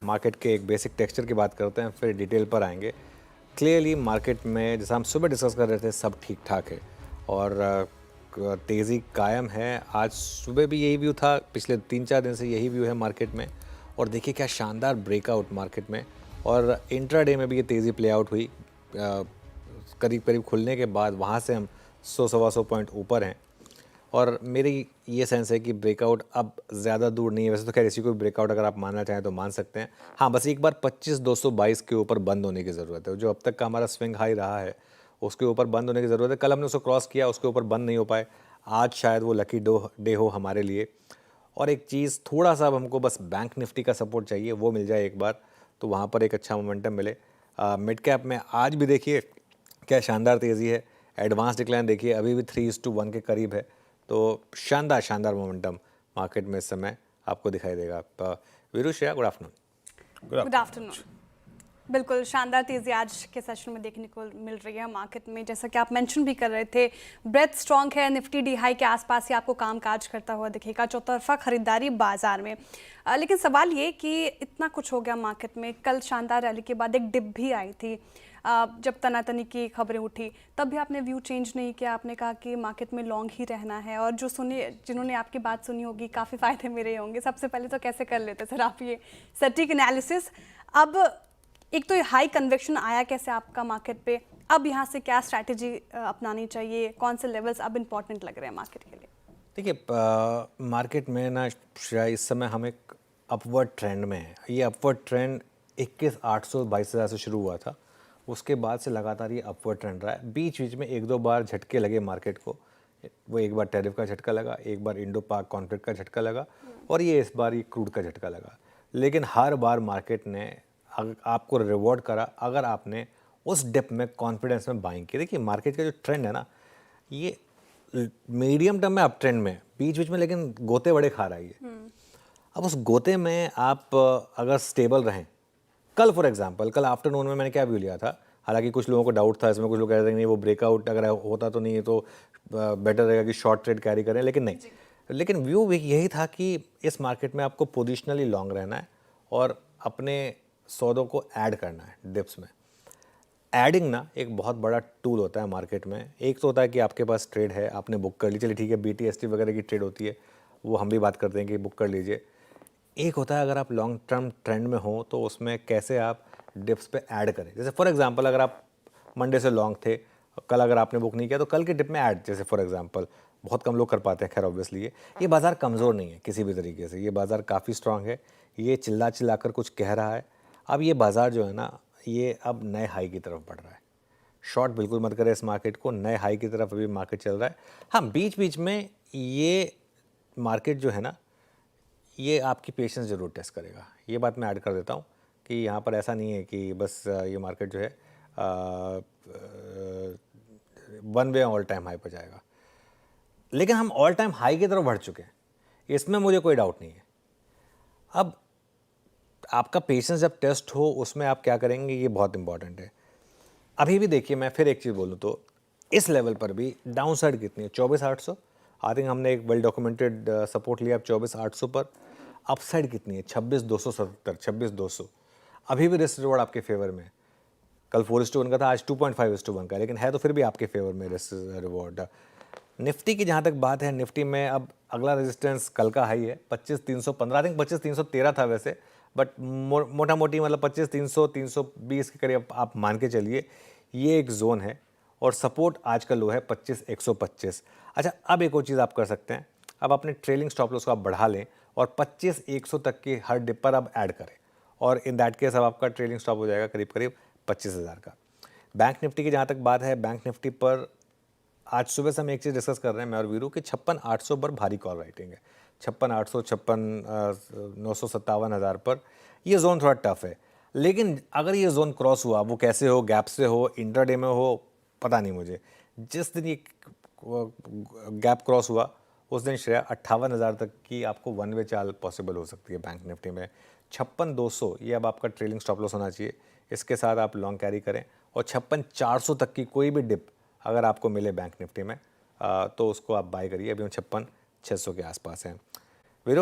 Market के एक basic texture की बात करते हैं, फिर डिटेल पर आएंगे। क्लियरली मार्केट में जैसा हम सुबह डिस्कस कर रहे थे सब ठीक ठाक है और तेज़ी कायम है। आज सुबह भी यही व्यू था, पिछले 3-4 दिन से यही व्यू है मार्केट में। और देखिए क्या शानदार ब्रेकआउट मार्केट में, और इंट्राडे में भी ये तेज़ी प्ले आउट हुई। करीब करीब खुलने के बाद वहाँ से हम 100-125 पॉइंट ऊपर हैं और मेरी ये सेंस है कि ब्रेकआउट अब ज़्यादा दूर नहीं है। वैसे तो खैर इसी को ब्रेकआउट अगर आप मानना चाहें तो मान सकते हैं। हाँ, बस एक बार 25,222 के ऊपर बंद होने की ज़रूरत है। जो अब तक का हमारा स्विंग हाई रहा है उसके ऊपर बंद होने की ज़रूरत है। कल हमने उसको क्रॉस किया, उसके ऊपर बंद नहीं हो पाए। आज शायद वो लकी डे हो हमारे लिए। और एक चीज़ थोड़ा सा अब हमको बस बैंक निफ्टी का सपोर्ट चाहिए, वो मिल जाए एक बार तो वहाँ पर एक अच्छा मोमेंटम मिले। मिड कैप में आज भी देखिए क्या शानदार तेज़ी है। एडवांस डिक्लाइन देखिए अभी भी 3:1 के करीब है। तो शानदार शानदार मोमेंटम मार्केट में इस समय आपको दिखाई देगा। Veeru, Shreya, good afternoon. Good afternoon. बिल्कुल शानदार तेज़ी आज के सेशन में देखने को मिल रही है मार्केट में। जैसा कि आप मेंशन भी कर रहे थे, ब्रेथ स्ट्रॉन्ग है, निफ्टी डी हाई के आसपास ही आपको कामकाज करता हुआ दिखेगा, चौतरफा खरीदारी बाजार में। लेकिन सवाल ये कि इतना कुछ हो गया मार्केट में, कल शानदार रैली के बाद एक डिप भी आई थी। जब तनातनी की खबरें उठी तब भी आपने व्यू चेंज नहीं किया, आपने कहा कि मार्केट में लॉन्ग ही रहना है। और जो जिन्होंने आपकी बात सुनी होगी काफ़ी फ़ायदे मेरे होंगे। सबसे पहले तो कैसे कर लेते सर आप ये सटीक एनालिसिस? अब एक तो हाई कन्विक्शन आया कैसे आपका मार्केट पे, अब यहाँ से क्या स्ट्रैटेजी अपनानी चाहिए, कौन से लेवल्स अब इम्पॉर्टेंट लग रहे हैं मार्केट के लिए? देखिए मार्केट में ना शायद इस समय हम एक अपवर्ड ट्रेंड में है। ये अपवर्ड ट्रेंड 21,822 से शुरू हुआ था, उसके बाद से लगातार ये अपवर्ड ट्रेंड रहा है। बीच बीच में 1-2 बार झटके लगे मार्केट को। वो एक बार टैरिफ का झटका लगा, एक बार इंडो पाक कॉन्फ्लिक्ट का झटका लगा और ये इस बार ये क्रूड का झटका लगा। लेकिन हर बार मार्केट ने आपको रिवॉर्ड करा अगर आपने उस डिप में कॉन्फिडेंस में बाइंग की। देखिए मार्केट का जो ट्रेंड है ना, ये मीडियम टर्म में अप ट्रेंड में, बीच बीच में लेकिन गोते बड़े खा रहा है ये। अब उस गोते में आप अगर स्टेबल रहें, कल फॉर एग्जांपल कल आफ्टरनून में मैंने क्या व्यू लिया था, हालांकि कुछ लोगों को डाउट था इसमें, कुछ लोग कह रहे थे कि नहीं वो ब्रेकआउट अगर होता तो नहीं है तो बेटर रहेगा कि शॉर्ट ट्रेड कैरी करें, लेकिन नहीं। लेकिन व्यू भी यही था कि इस मार्केट में आपको पोजिशनली लॉन्ग रहना है और अपने सौदों को ऐड करना है डिप्स में। एडिंग ना एक बहुत बड़ा टूल होता है मार्केट में। एक तो होता है कि आपके पास ट्रेड है, आपने बुक कर ली, चलिए ठीक है, BTST वगैरह की ट्रेड होती है, वो हम भी बात करते हैं कि बुक कर लीजिए। एक होता है अगर आप लॉन्ग टर्म ट्रेंड में हो तो उसमें कैसे आप डिप्स पे ऐड करें। जैसे फॉर एग्जांपल अगर आप मंडे से लॉन्ग थे, कल अगर आपने बुक नहीं किया तो कल के डिप में ऐड, जैसे फॉर एग्जांपल बहुत कम लोग कर पाते हैं। खैर ऑब्वियसली ये बाज़ार कमज़ोर नहीं है किसी भी तरीके से, ये बाज़ार काफ़ी स्ट्रांग है। ये चिल्ला चिल्ला कर कुछ कह रहा है। अब ये बाज़ार जो है ना, ये अब नए हाई की तरफ बढ़ रहा है। शॉर्ट बिल्कुल मत करें इस मार्केट को, नए हाई की तरफ अभी मार्केट चल रहा है। हाँ, बीच बीच में ये मार्केट जो है ना, ये आपकी पेशेंस ज़रूर टेस्ट करेगा। ये बात मैं ऐड कर देता हूँ कि यहाँ पर ऐसा नहीं है कि बस ये मार्केट जो है one way all time high पर जाएगा। लेकिन हम ऑल टाइम हाई की तरफ बढ़ चुके हैं, इसमें मुझे कोई डाउट नहीं है। अब आपका पेशेंस जब टेस्ट हो उसमें आप क्या करेंगे, ये बहुत इंपॉर्टेंट है। अभी भी देखिए, मैं फिर एक चीज़ बोलूँ तो इस लेवल पर भी डाउन साइड कितनी है, 24,800। आई थिंक हमने एक वेल डॉक्यूमेंटेड सपोर्ट लिया अब 24,800 पर। अपसाइड कितनी है, 26,270, 26,200। अभी भी रिस्क रिवॉर्ड आपके फेवर में है। कल 4:1 का था, आज 2.5:1 का, लेकिन है तो फिर भी आपके फेवर में रिस्क रिवॉर्ड। निफ्टी की जहाँ तक बात है, निफ्टी में अब अगला रेजिस्टेंस कल का हाई है 25,315। आई थिंक 25,313 था वैसे, बट मोटा मोटी मतलब 25,300 320 के करीब आप मान के चलिए, ये एक जोन है। और सपोर्ट आज का लो है 25,125। अच्छा, अब एक और चीज़ आप कर सकते हैं, अब अपने ट्रेलिंग स्टॉप लॉस को आप बढ़ा लें और 25,100 तक की हर डिप पर आप ऐड करें, और इन दैट केस अब आपका ट्रेलिंग स्टॉप हो जाएगा करीब करीब 25,000 का। बैंक निफ्टी की जहाँ तक बात है, बैंक निफ्टी पर आज सुबह से हम एक चीज़ डिस्कस कर रहे हैं मैं और वीरू कि 56,800 पर भारी कॉल राइटिंग है। 56,800, 56,900, 57,000 पर ये जोन थोड़ा टफ है। लेकिन अगर ये जोन क्रॉस हुआ, वो कैसे हो, गैप से हो, इंट्राडे में हो, पता नहीं मुझे। जिस दिन ये गैप क्रॉस हुआ उस दिन श्रेया 58,000 तक की आपको वन वे चाल पॉसिबल हो सकती है बैंक निफ्टी में। 56,200 ये अब आपका ट्रेलिंग स्टॉप लॉस होना चाहिए, इसके साथ आप लॉन्ग कैरी करें। और 56,400 तक की कोई भी डिप अगर आपको मिले बैंक निफ्टी में तो उसको आप बाय करिए। अभी हम 56,600 के आसपास हैं। वीरो,